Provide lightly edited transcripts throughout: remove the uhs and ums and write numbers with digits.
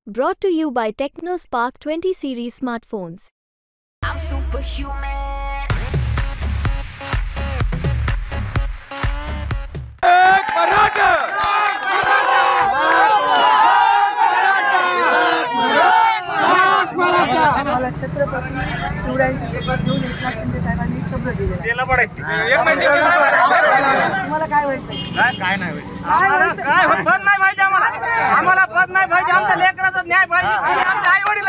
Brought to you by TechnoSpark 20 series smartphones. I'm superhuman. मला छत्रपती शिवरायांची शपथ घेऊन एकनाथ शिंदे साहेबांनी शब्द दिलेला तुम्हाला काय व्हायचं? काय नाही व्हायचं काय पद नाही पाहिजे आम्हाला पद नाही पाहिजे आमच्या लेकराचा न्याय पाहिजे आणि आमचे आई वडील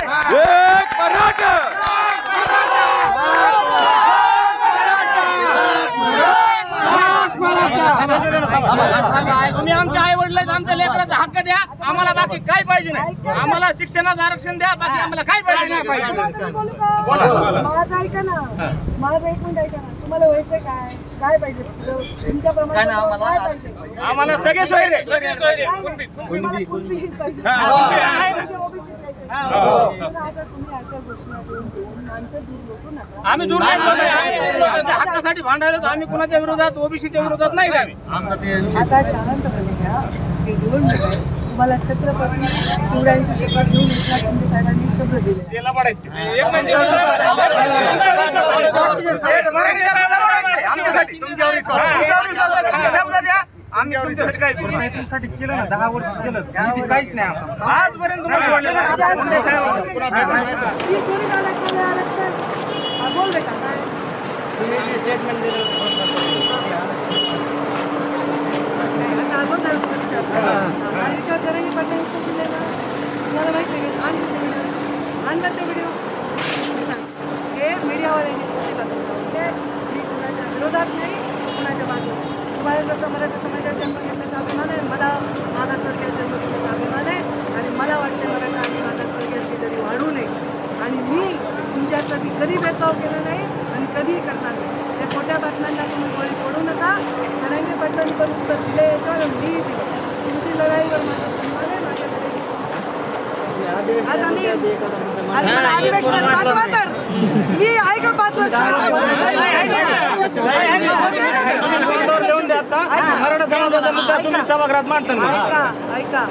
तुम्ही आमच्या आई वडील आमच्या लेकराचा हक्क द्या आम्हाला बाकी काय पाहिजे नाही आम्हाला शिक्षणाचं आरक्षण द्या बाकी आम्हाला काय पाहिजे नाही माझं ऐका ना माझं एक मिनिट ऐका ना तुम्हाला व्हायचं काय काय पाहिजे तुमच्या प्रमाणे काय पाहिजे आम्हाला सगळे सोयरे आम्ही दूर आमच्या हक्कासाठी भांडायला आम्ही कुणाच्या विरोधात ओबीसीच्या विरोधात नाही आता शांतपणे घ्या हे दोन मिनिट तुम्हाला छत्रपती शिवरायांची शपथ घेऊन एकनाथ शिंदे साहेबांनी शब्द दिले शब्द द्या आम्ही तुमच्यासाठी काय तुमच्यासाठी केलं ना 10 वर्ष केलं निधी काहीच नाही आजपर्यंत बोल बेटा काय स्टेटमेंट दिलं जरांगी पाटील उत्तर दिले ना तुम्हाला माहिती आहे आणतात ते व्हिडिओ हे मीडियावाल्यांनी मी कुणाच्या विरोधात नाही कुणाच्या बाजूला तुम्हाला जसं मराठा समाजात जन्म घेतल्याचा अभिमान आहे मला मागासवर्गीय जन्म घेतल्याचा अभिमान आहे आणि मला वाटते मराठा आणि मागासवर्गीयाची जरी वाढू नये आणि मी तुमच्यासाठी कधी भेदभाव केला नाही आणि कधीही करणार नाही त्या खोट्या बातम्यांना तुम्ही बळी पडू नका जरांगी पाटलांनी पण उत्तर दिले याच्यावर मी दिलं तुमची लढाईवर माझा सन्मान आहे माझ्याकडे आज आम्ही मला अधिवेशनात पाठवा तर मी आहे का 5 वर्ष सभागृहात मांडता ऐका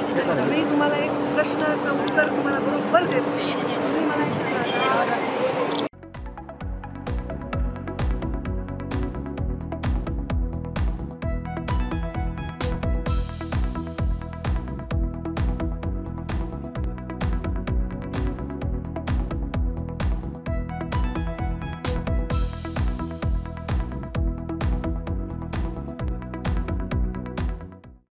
मी तुम्हाला एक प्रश्नाचं उत्तर तुम्हाला बरोबर देतो तुम्ही मला एक सांगा